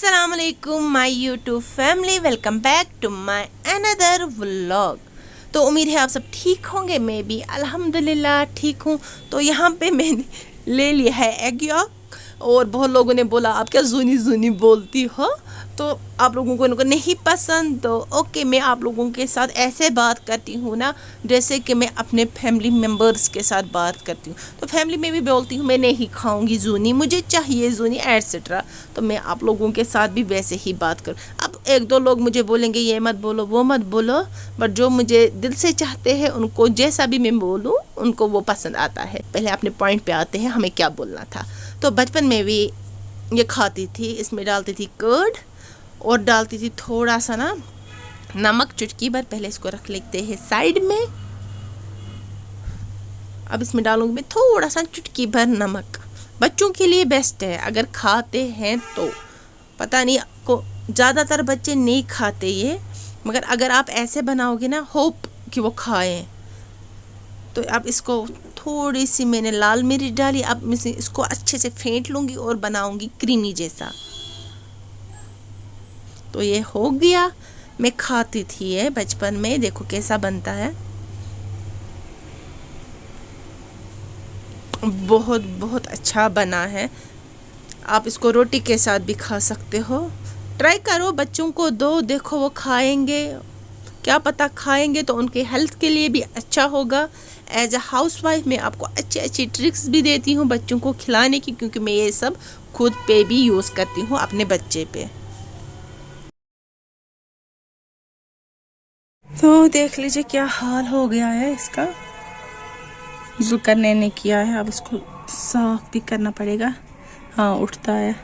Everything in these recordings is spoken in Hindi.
अस्सलाम वालेकुम my YouTube family, welcome back to my another vlog. तो उम्मीद है आप सब ठीक होंगे। मैं भी अल्हम्दुलिल्लाह ठीक हूँ। तो यहाँ पे मैंने ले लिया है एग यॉक, और बहुत लोगों ने बोला आप क्या जूनी जूनी बोलती हो, तो आप लोगों को इनको नहीं पसंद। तो ओके, मैं आप लोगों के साथ ऐसे बात करती हूँ ना जैसे कि मैं अपने फैमिली मेम्बर्स के साथ बात करती हूँ। तो फैमिली में भी बोलती हूँ मैं नहीं खाऊंगी जूनी, मुझे चाहिए जूनी एट्सेट्रा। तो मैं आप लोगों के साथ भी वैसे ही बात करूँ। अब एक दो लोग मुझे बोलेंगे ये मत बोलो वो मत बोलो, बट जो मुझे दिल से चाहते हैं उनको जैसा भी मैं बोलूँ उनको वो पसंद आता है। पहले अपने पॉइंट पे आते हैं, हमें क्या बोलना था। तो बचपन में भी ये खाती थी, इसमें डालती थी कर्ड और डालती थी थोड़ा सा ना नमक, चुटकी भर। पहले इसको रख लेते हैं साइड में। अब इसमें डालूंगी मैं थोड़ा सा चुटकी भर नमक। बच्चों के लिए बेस्ट है अगर खाते हैं तो। पता नहीं को ज़्यादातर बच्चे नहीं खाते ये, मगर अगर आप ऐसे बनाओगे ना होप कि वो खाएं। तो अब इसको थोड़ी सी मैंने लाल मिर्च डाली। अब मैं इसको अच्छे से फेंट लूँगी और बनाऊंगी क्रीमी जैसा। तो ये हो गया। मैं खाती थी ये बचपन में, देखो कैसा बनता है। बहुत बहुत अच्छा बना है। आप इसको रोटी के साथ भी खा सकते हो। ट्राई करो, बच्चों को दो, देखो वो खाएंगे। क्या पता खाएंगे तो उनके हेल्थ के लिए भी अच्छा होगा। एज अ हाउस वाइफ मैं आपको अच्छी अच्छी ट्रिक्स भी देती हूँ बच्चों को खिलाने की, क्योंकि मैं ये सब खुद पे भी यूज़ करती हूँ अपने बच्चे पे। तो देख लीजिए क्या हाल हो गया है इसका। जुल्कर ने किया है, अब इसको साफ भी करना पड़ेगा। हाँ उठता है।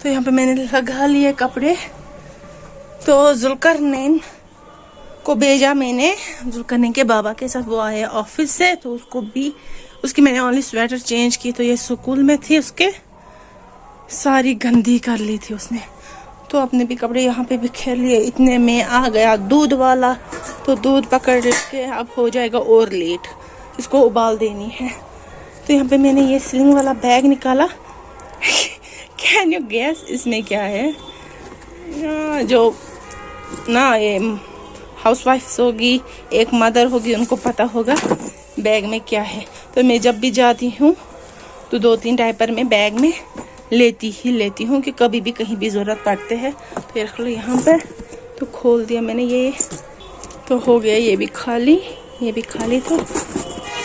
तो यहाँ पे मैंने लगा लिए कपड़े। तो जुल्करनैन को भेजा मैंने, जुल्करनैन के बाबा के साथ। वो आए ऑफिस से, तो उसको भी उसकी मैंने ओनली स्वेटर चेंज की। तो ये स्कूल में थी, उसके सारी गंदी कर ली थी उसने। तो अपने भी कपड़े यहाँ पे बिखेर लिए। इतने में आ गया दूध वाला, तो दूध पकड़ के अब हो जाएगा और लेट। इसको उबाल देनी है। तो यहाँ पे मैंने ये स्लिंग वाला बैग निकाला। कैन यू गेस इसमें क्या है? जो ना ये हाउस वाइफ होगी, एक मदर होगी, उनको पता होगा बैग में क्या है। तो मैं जब भी जाती हूँ तो 2-3 डायपर में बैग में लेती हूँ कि कभी भी कहीं भी ज़रूरत पड़ते हैं। तो ये रख लो यहाँ पर। तो खोल दिया मैंने ये, तो हो गया ये भी खाली, ये भी खाली। तो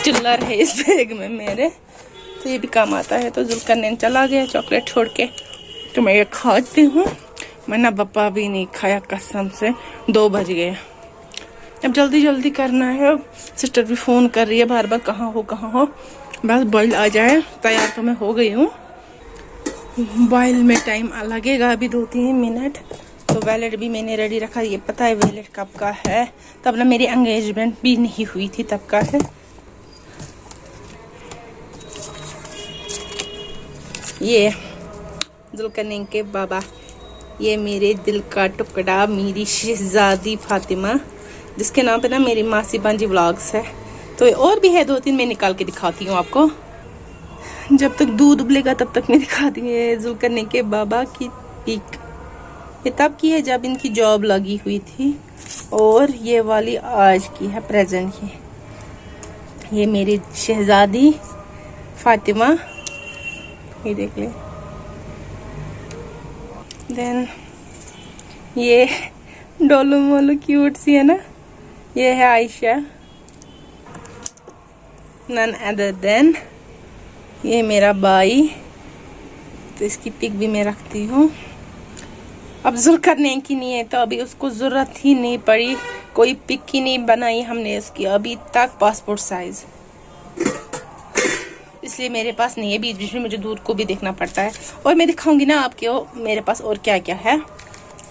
चिल्लर है इस बैग में मेरे, तो ये भी काम आता है। तो जुल्करनैन चला गया चॉकलेट छोड़ के, तो मैं ये खाती हूँ। मैंने पापा भी नहीं खाया कसम से। 2 बज गए, अब जल्दी जल्दी करना है। सिस्टर भी फ़ोन कर रही है बार बार, कहाँ हो। बस बॉयल आ जाए, तैयार तो मैं हो गई हूँ। बॉयल में टाइम लगेगा अभी 2-3 मिनट। तो वैलेट भी मैंने रेडी रखा। ये पता है वैलेट कब का है? तब ना मेरी एंगेजमेंट भी नहीं हुई थी, तब का है। ये जुल्करनैन के बाबा, ये मेरे दिल का टुकड़ा, मेरी शहजादी फातिमा, जिसके नाम पे ना मेरी मासी बांजी व्लॉग्स है। तो और भी है 2-3, मैं निकाल के दिखाती हूँ आपको। जब तक दूध उबलेगा तब तक मैं दिखाती हूँ। ये जुल्करनैन के बाबा की पिक, ये तब की है जब इनकी जॉब लगी हुई थी, और ये वाली आज की है प्रेजेंट की। ये मेरी शहजादी फातिमा, ये देख ले। देन ये डोलू मोलू क्यूट सी है ना, ये है आयशा, नन अदर देन ये मेरा भाई। तो इसकी पिक भी मैं रखती हूँ। अब जुल्करनैन की नहीं है तो अभी उसको ज़रूरत ही नहीं पड़ी, कोई पिक ही नहीं बनाई हमने उसकी अभी तक पासपोर्ट साइज, इसलिए मेरे पास नहीं है। बीच बीच में मुझे दूध को भी देखना पड़ता है। और मैं दिखाऊंगी ना आपको मेरे पास और क्या क्या है,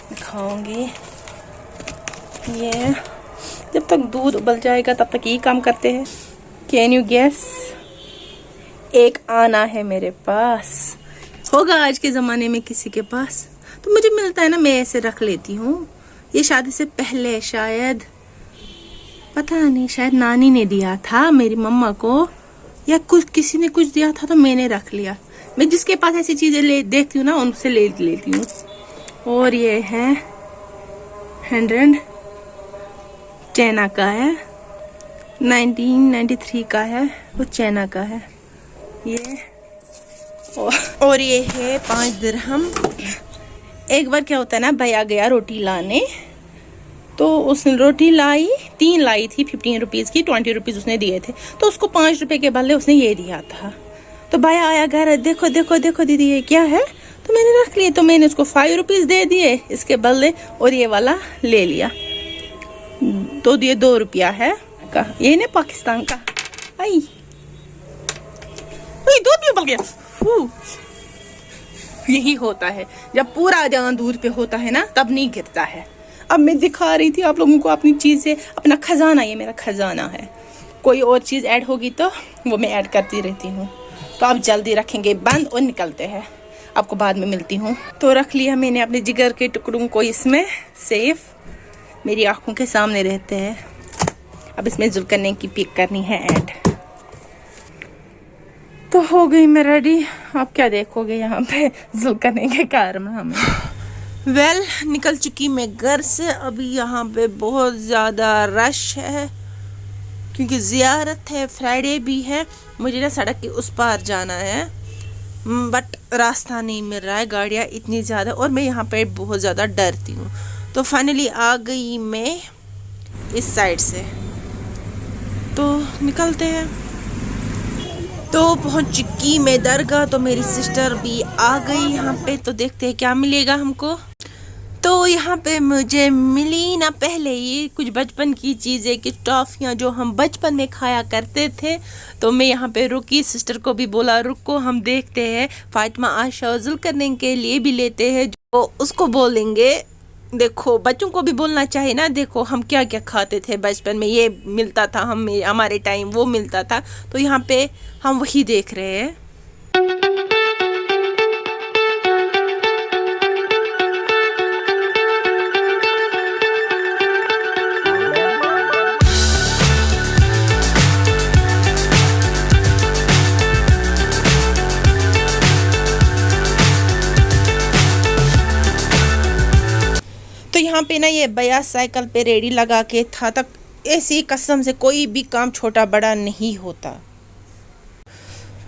दिखाऊंगी। ये जब तक दूध उबल जाएगा तब तक यही काम करते हैं। Can you guess? एक आना है मेरे पास, होगा आज के ज़माने में किसी के पास। तो मुझे मिलता है ना, मैं ऐसे रख लेती हूँ। ये शादी से पहले शायद, पता नहीं, शायद नानी ने दिया था मेरी मम्मा को, या कुछ किसी ने कुछ दिया था तो मैंने रख लिया। मैं जिसके पास ऐसी चीज़ें देखती हूँ ना उनसे ले लेती हूँ। और ये है 100 चाइना का है, 1993 का है, वो चाइना का है ये। और ये है 5 दिरहम। एक बार क्या होता है ना, भैया गया रोटी लाने, तो उसने रोटी लाई, 3 लाई थी 15 रुपीज़ की, 20 रुपीज़ उसने दिए थे, तो उसको 5 रुपए के बदले उसने ये दिया था। तो भैया आया घर, देखो देखो देखो दीदी ये क्या है, तो मैंने रख लिए, तो मैंने उसको 5 रुपीज़ दे दिए इसके बदले, और ये वाला ले लिया, तो ये 2 रुपया है का, ये ना पाकिस्तान का। आई दूध भी उबल गया। यही होता है जब पूरा ध्यान दूध पे होता है ना, तब नहीं गिरता है। अब मैं दिखा रही थी आप लोगों को अपनी चीजें, अपना खजाना, ये मेरा खजाना है। कोई और चीज ऐड होगी तो वो मैं ऐड करती रहती हूँ। तो अब जल्दी रखेंगे बंद और निकलते हैं, आपको बाद में मिलती हूँ। तो रख लिया मैंने अपने जिगर के टुकड़ों को इसमें सेफ, मेरी आंखों के सामने रहते हैं। अब इसमें जुल्करने की पिक करनी है ऐड। तो हो गई मैं रेडी। आप क्या देखोगे यहाँ पे जुल्करने के कारनामे। वेल निकल चुकी मैं घर से। अभी यहाँ पे बहुत ज़्यादा रश है क्योंकि ज़ियारत है, फ्राइडे भी है। मुझे ना सड़क के उस पार जाना है, बट रास्ता नहीं मिल रहा है, गाड़ियाँ इतनी ज़्यादा, और मैं यहाँ पे बहुत ज़्यादा डरती हूँ। तो फाइनली आ गई मैं इस साइड से, तो निकलते हैं। तो पहुँच चुकी मैं दरगाह। तो मेरी सिस्टर भी आ गई यहाँ पे, तो देखते हैं क्या मिलेगा हमको। तो यहाँ पे मुझे मिली ना पहले ये कुछ बचपन की चीज़ें, कि टॉफ़ियाँ जो हम बचपन में खाया करते थे। तो मैं यहाँ पे रुकी, सिस्टर को भी बोला रुको हम देखते हैं, फातिमा आशा और जुल्करनैन के लिए भी लेते हैं। जो उसको बोलेंगे, देखो बच्चों को भी बोलना चाहिए ना, देखो हम क्या क्या खाते थे बचपन में, ये मिलता था हमारे टाइम, वो मिलता था। तो यहाँ पे हम वही देख रहे हैं। तो यहाँ पे ना ये भैया साइकिल पे रेडी लगा के था, तक ऐसी कसम से कोई भी काम छोटा बड़ा नहीं होता।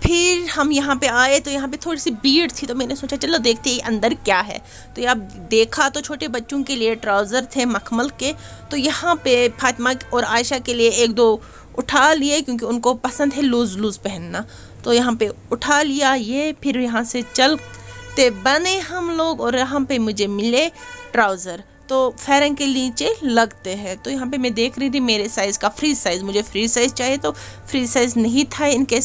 फिर हम यहाँ पे आए तो यहाँ पे थोड़ी सी भीड़ थी, तो मैंने सोचा चलो देखते हैं अंदर क्या है। तो अब देखा तो छोटे बच्चों के लिए ट्राउज़र थे मखमल के। तो यहाँ पे फातिमा और आयशा के लिए 1-2 उठा लिए क्योंकि उनको पसंद है लूज़ लूज़ पहनना। तो यहाँ पे उठा लिया ये। फिर यहाँ से चलते बने हम लोग, और यहाँ पे मुझे मिले ट्राउज़र, तो फेरन के नीचे लगते हैं। तो यहाँ पे मैं देख रही थी मेरे साइज़ का फ्री साइज़, मुझे फ्री साइज़ चाहिए, तो फ्री साइज़ नहीं था इनके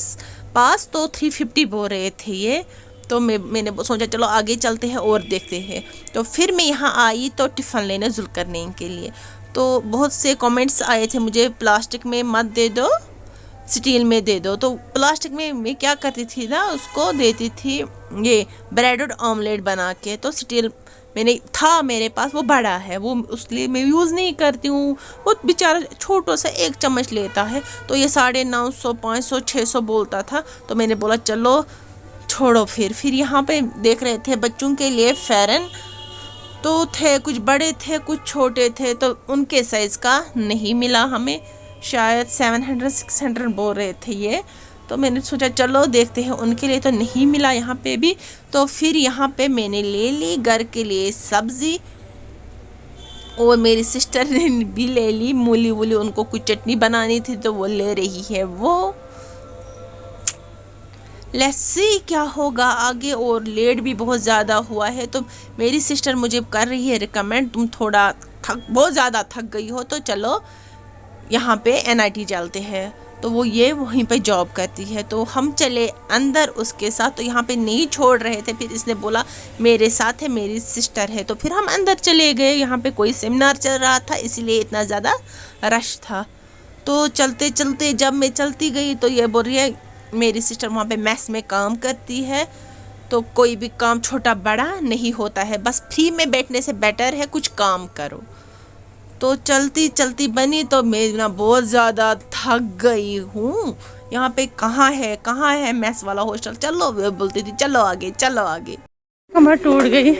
पास, तो 350 बोल रहे थे ये। तो मैंने सोचा चलो आगे चलते हैं और देखते हैं। तो फिर मैं यहाँ आई तो टिफ़िन लेने जुल्करनैन के लिए। तो बहुत से कमेंट्स आए थे मुझे, प्लास्टिक में मत दे दो, स्टील में दे दो। तो प्लास्टिक में मैं क्या करती थी ना, उसको देती थी ये ब्रेड और ऑमलेट बना के। तो स्टील मैंने था मेरे पास, वो बड़ा है, वो उसलिए मैं यूज़ नहीं करती हूँ। वो बेचारा छोटा सा 1 चम्मच लेता है, तो ये 950, 500, 600 बोलता था। तो मैंने बोला चलो छोड़ो। फिर यहाँ पे देख रहे थे बच्चों के लिए फेरन, तो थे कुछ बड़े थे कुछ छोटे थे, तो उनके साइज़ का नहीं मिला हमें, शायद 700-600 बोल रहे थे ये। तो मैंने सोचा चलो देखते हैं, उनके लिए तो नहीं मिला यहाँ पे भी। तो फिर यहाँ पे मैंने ले ली घर के लिए सब्ज़ी, और मेरी सिस्टर ने भी ले ली मूली वूली, उनको कुछ चटनी बनानी थी तो वो ले रही है वो। लेट्स सी क्या होगा आगे, और लेट भी बहुत ज़्यादा हुआ है। तो मेरी सिस्टर मुझे कर रही है रिकमेंड, तुम थोड़ा बहुत ज़्यादा थक गई हो तो चलो यहाँ पे NIT चलते हैं। तो वो ये वहीं पे जॉब करती है, तो हम चले अंदर उसके साथ। तो यहाँ पे नहीं छोड़ रहे थे, फिर इसने बोला मेरे साथ है, मेरी सिस्टर है। तो फिर हम अंदर चले गए। यहाँ पे कोई सेमिनार चल रहा था, इसलिए इतना ज़्यादा रश था। तो चलते चलते जब मैं चलती गई तो ये बोल रही है मेरी सिस्टर वहाँ पे मेस में काम करती है, तो कोई भी काम छोटा बड़ा नहीं होता है, बस फ्री में बैठने से बेटर है कुछ काम करो। तो चलती चलती बनी, तो मैं ना बहुत ज़्यादा थक गई हूँ। यहाँ पे कहाँ है मेस वाला हॉस्टल, चलो वो बोलती थी चलो आगे चलो आगे। कमर टूट गई।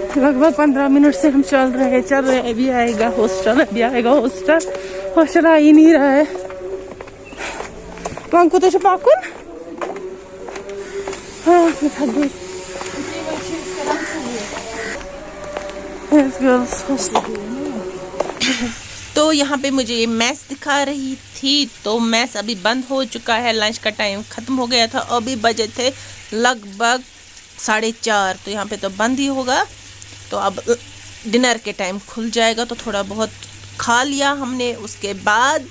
लगभग 15 मिनट से हम चल रहे हैं। अभी आएगा हॉस्टल, अभी आएगा हॉस्टल आ ही नहीं रहा है। पंकु तो पाकुन हाँ मैं थक गई। तो यहाँ पे मुझे ये मैस दिखा रही थी, तो मैस अभी बंद हो चुका है। लंच का टाइम ख़त्म हो गया था, अभी बजे थे लगभग 4:30। तो यहाँ पे तो बंद ही होगा। तो अब डिनर के टाइम खुल जाएगा, तो थोड़ा बहुत खा लिया हमने। उसके बाद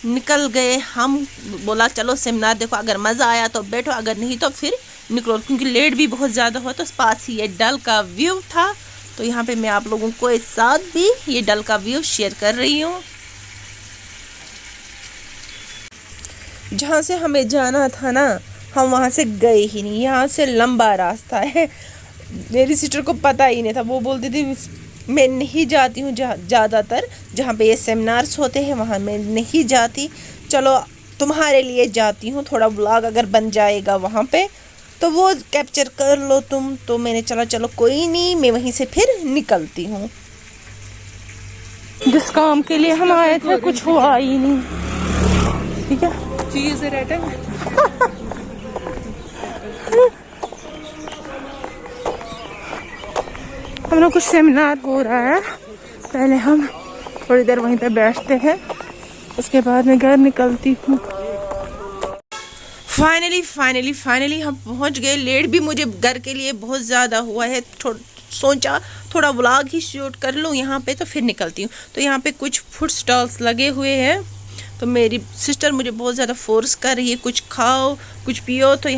निकल गए हम। बोला चलो सेमिनार देखो, अगर मज़ा आया तो बैठो, अगर नहीं तो फिर निकलो, क्योंकि लेट भी बहुत ज़्यादा हुआ। तो पास ही ये डल का व्यू था, तो यहाँ पे मैं आप लोगों को एक साथ भी ये डल का व्यू शेयर कर रही हूँ। जहाँ से हमें जाना था ना, हम वहाँ से गए ही नहीं। यहाँ से लंबा रास्ता है। मेरी सिस्टर को पता ही नहीं था, वो बोलती थी मैं नहीं जाती हूँ ज़्यादातर जहाँ पे ये सेमिनार्स होते हैं वहाँ मैं नहीं जाती, चलो तुम्हारे लिए जाती हूँ, थोड़ा व्लॉग अगर बन जाएगा वहाँ पे तो वो कैप्चर कर लो तुम। तो मैंने चलो कोई नहीं, मैं वहीं से फिर निकलती हूँ। जिस काम के लिए हम आए थे कुछ हुआ ही नहीं। ठीक है चीज़ रहता है। हम लोग कुछ सेमिनार हो रहा है, पहले हम थोड़ी देर वहीं पे बैठते हैं, उसके बाद मैं घर निकलती हूँ। फाइनली हम पहुँच गए। लेट भी मुझे घर के लिए बहुत ज़्यादा हुआ है, सोचा थोड़ा व्लॉग ही शूट कर लूँ यहाँ पे, तो फिर निकलती हूँ। तो यहाँ पे कुछ फूड स्टॉल्स लगे हुए हैं, तो मेरी सिस्टर मुझे बहुत ज़्यादा फोर्स कर रही है कुछ खाओ कुछ पियो। तो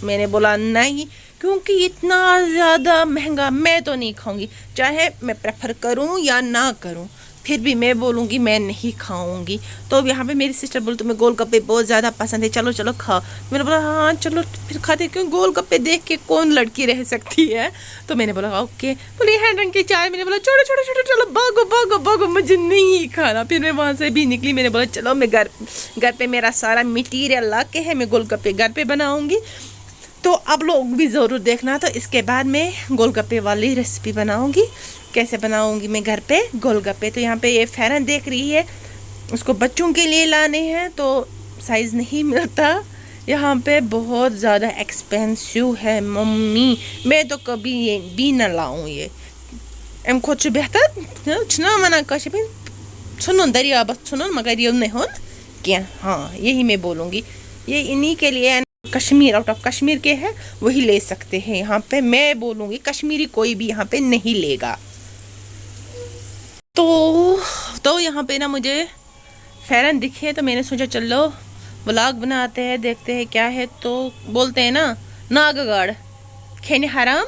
मैंने बोला नहीं, क्योंकि इतना ज़्यादा महंगा मैं तो नहीं खाऊंगी, चाहे मैं प्रेफर करूं या ना करूं, फिर भी मैं बोलूँगी मैं नहीं खाऊंगी। तो यहाँ पे मेरी सिस्टर बोली तुम्हें गोलगप्पे बहुत ज़्यादा पसंद है, चलो खाओ। मैंने बोला हाँ चलो फिर खाते, क्यों गोलगप्पे देख के कौन लड़की रह सकती है। तो मैंने बोला ओके। बोली हैंड रंग की चाय। मैंने बोला छोड़ो चलो भागो मुझे नहीं खाना। फिर मैं वहाँ से भी निकली। मैंने बोला चलो मैं घर पे मेरा सारा मटीरियल ला के है, मैं गोलगप्पे घर पे बनाऊँगी, तो आप लोग भी ज़रूर देखना। तो इसके बाद मैं गोलगप्पे वाली रेसिपी बनाऊंगी, कैसे बनाऊंगी मैं घर पे गोलगप्पे। तो यहाँ पे ये फैरन देख रही है, उसको बच्चों के लिए लाने हैं, तो साइज़ नहीं मिलता यहाँ पे, बहुत ज़्यादा एक्सपेंसिव है मम्मी, मैं तो कभी ये भी ना लाऊं। ये एम खुद बेहतर छना मना कश सुनो दरिया बस सुनो, मगर ये नहीं हो क्या। हाँ यही मैं बोलूँगी, ये इन्हीं के लिए कश्मीर, आउट ऑफ कश्मीर के हैं, वही ले सकते हैं यहाँ पे। मैं बोलूँगी कश्मीरी कोई भी यहाँ पे नहीं लेगा। तो यहाँ पे ना मुझे फैरन दिखे, तो मैंने सोचा चलो व्लॉग बनाते हैं, देखते हैं क्या है। तो बोलते हैं ना नागगाड़ खेने हराम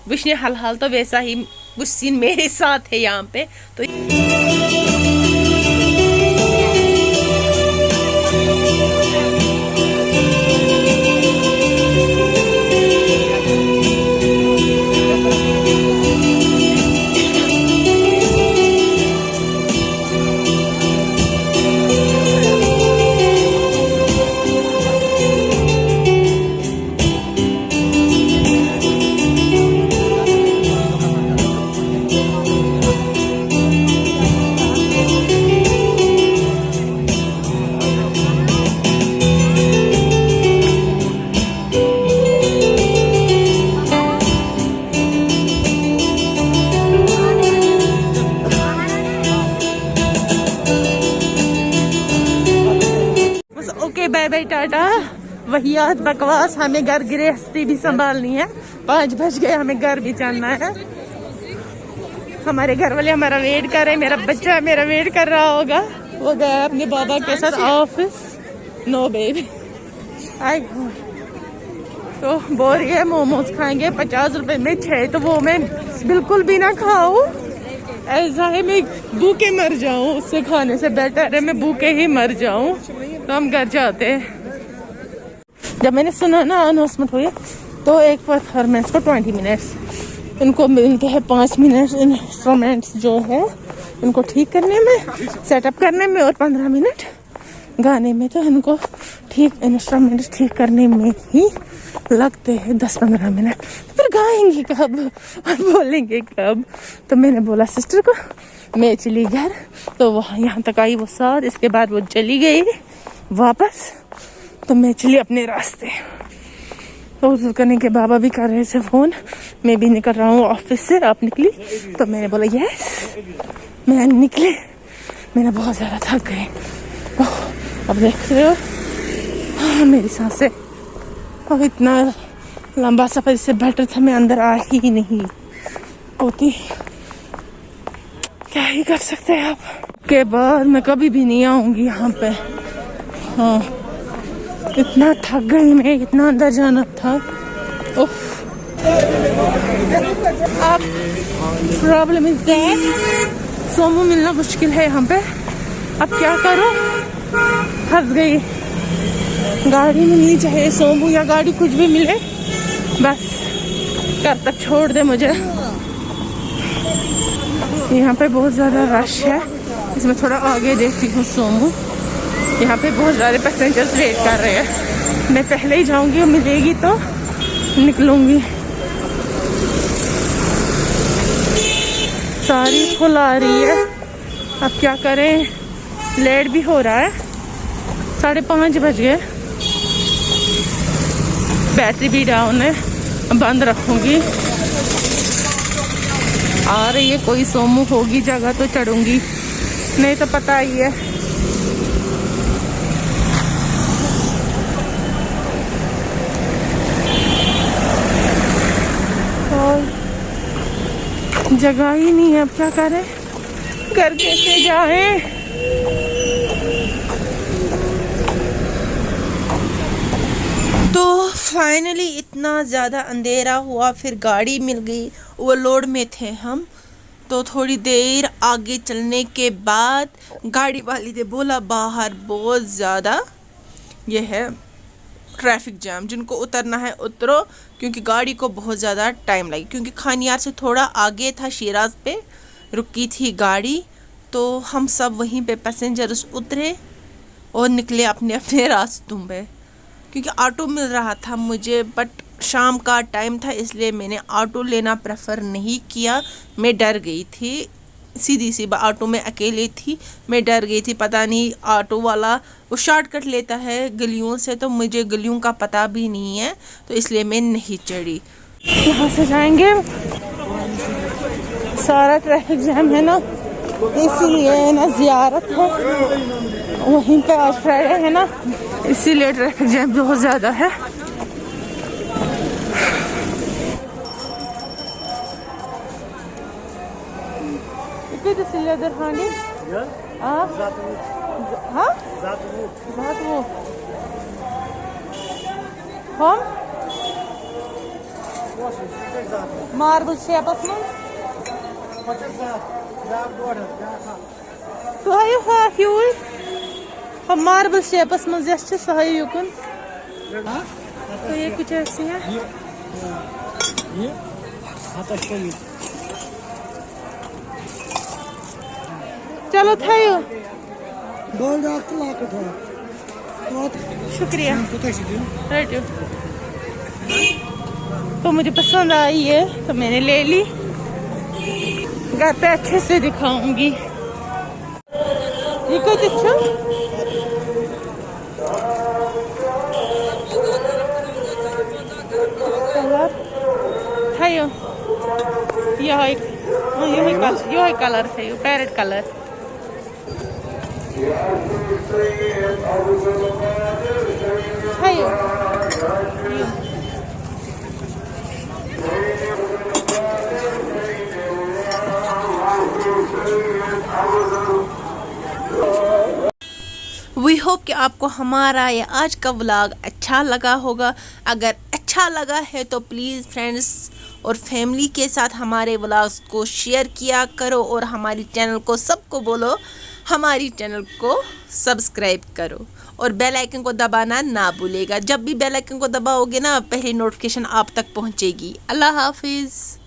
विष्णु हल, तो वैसा ही कुछ सीन मेरे साथ है यहाँ पे। तो बाय बाय टाटा, वही याद बकवास, हमें घर गृहस्थी भी संभालनी है। 5 बज गए, हमें घर भी जाना है। हमारे घर वाले हमारा वेट कर रहे हैं, मेरा बच्चा मेरा वेट कर रहा होगा, वो गया अपने बाबा के साथ ऑफिस। नो बेबी आई तो बोल रही है मोमोज खाएंगे 50 रुपए में 6, तो वो मैं बिल्कुल भी ना खाऊं। ऐसा है मैं भूखे मर जाऊं, उससे खाने से बेटर है मैं भूखे ही मर जाऊं। तो हम घर जाते हैं। जब मैंने सुना ना अनाउंसमेंट हुई, तो एक परफॉर्मेंस को 20 मिनट्स इनको मिलते हैं, 5 मिनट इंस्ट्रूमेंट्स जो है इनको ठीक करने में, सेटअप करने में, और 15 मिनट गाने में। तो इनको ठीक इंस्ट्रूमेंट ठीक करने में ही लगते हैं 10-15 मिनट। फिर गाएंगे कब और बोलेंगे कब। तो मैंने बोला सिस्टर को मैं चली घर, तो वहाँ यहाँ तक आई वो साथ, इसके बाद वो चली गई वापस, तो मैं चली अपने रास्ते। तो उस करने के बाबा भी कर रहे थे फ़ोन, मैं भी निकल रहा हूँ ऑफिस से, आप निकली? तो मैंने बोला यस, मैं निकली। मैंने बहुत ज़्यादा थक गई। अब देख रहे हो हाँ, मेरी सांसें। अब इतना लंबा सफ़र, इससे बेटर था मैं अंदर आ ही नहीं होती। क्या ही कर सकते हैं आप। के बाद मैं कभी भी नहीं आऊँगी यहाँ पे। हाँ, इतना थक गई मैं, इतना अंदर जाना था। उफ। अब प्रॉब्लम इज दैट सोमो मिलना मुश्किल है यहाँ पे। अब क्या करूँ, फंस गई। गाड़ी मिलनी चाहिए, सोमो या गाड़ी कुछ भी मिले, बस घर तक छोड़ दे मुझे। यहाँ पे बहुत ज़्यादा रश है, इसमें थोड़ा आगे देखती हूँ सोमो। यहाँ पे बहुत ज़्यादा पैसेंजर्स वेट कर रहे हैं। मैं पहले ही जाऊँगी, मिलेगी तो निकलूँगी। सारी फुल आ रही है, अब क्या करें, लेट भी हो रहा है, 5:30 बज गए। बैटरी भी डाउन है, बंद रखूँगी। आ रही है कोई सोमो, होगी जगह तो चढ़ूँगी, नहीं तो पता ही है। जगह ही नहीं है, अब क्या करें, घर कैसे जाएं। तो फाइनली इतना ज़्यादा अंधेरा हुआ, फिर गाड़ी मिल गई। ओवरलोड में थे हम, तो थोड़ी देर आगे चलने के बाद गाड़ी वाली ने बोला बाहर बहुत ज़्यादा ये है ट्रैफिक जैम, जिनको उतरना है उतरो, क्योंकि गाड़ी को बहुत ज़्यादा टाइम लगी। क्योंकि खानियार से थोड़ा आगे था, शिराज पे रुकी थी गाड़ी, तो हम सब वहीं पे पैसेंजर्स उतरे और निकले अपने अपने रास्तों पे। क्योंकि ऑटो मिल रहा था मुझे, बट शाम का टाइम था, इसलिए मैंने ऑटो लेना प्रेफर नहीं किया। मैं डर गई थी, सीधी सी ऑटो में अकेले थी, मैं डर गई थी, पता नहीं ऑटो वाला वो शॉर्टकट लेता है गलियों से, तो मुझे गलियों का पता भी नहीं है, तो इसलिए मैं नहीं चढ़ी। यहाँ से जाएंगे, सारा ट्रैफिक जैम है ना, इसीलिए ना ज़ियारत है वहीं पे, आज फ्राइडे है ना, इसीलिए ट्रैफिक जैम बहुत ज़्यादा है। मार्बल शेपस हम मार्बल शेपस मज युकन, तो ये कुछ ऐसी है। चलो थायो, शुक्रिया। तो मुझे पसंद आई है तो मैंने ले ली, घर पे अच्छे से दिखाऊंगी। ये कोई अच्छा थायो, यह कलर है, पैरेट कलर। वी होप कि आपको हमारा ये आज का व्लॉग अच्छा लगा होगा। अगर अच्छा लगा है तो प्लीज़ फ्रेंड्स और फैमिली के साथ हमारे व्लॉग्स को शेयर किया करो, और हमारी चैनल को सबको बोलो हमारी चैनल को सब्सक्राइब करो, और बेल आइकन को दबाना ना भूलेगा। जब भी बेल आइकन को दबाओगे ना, पहली नोटिफिकेशन आप तक पहुंचेगी। अल्लाह हाफिज़।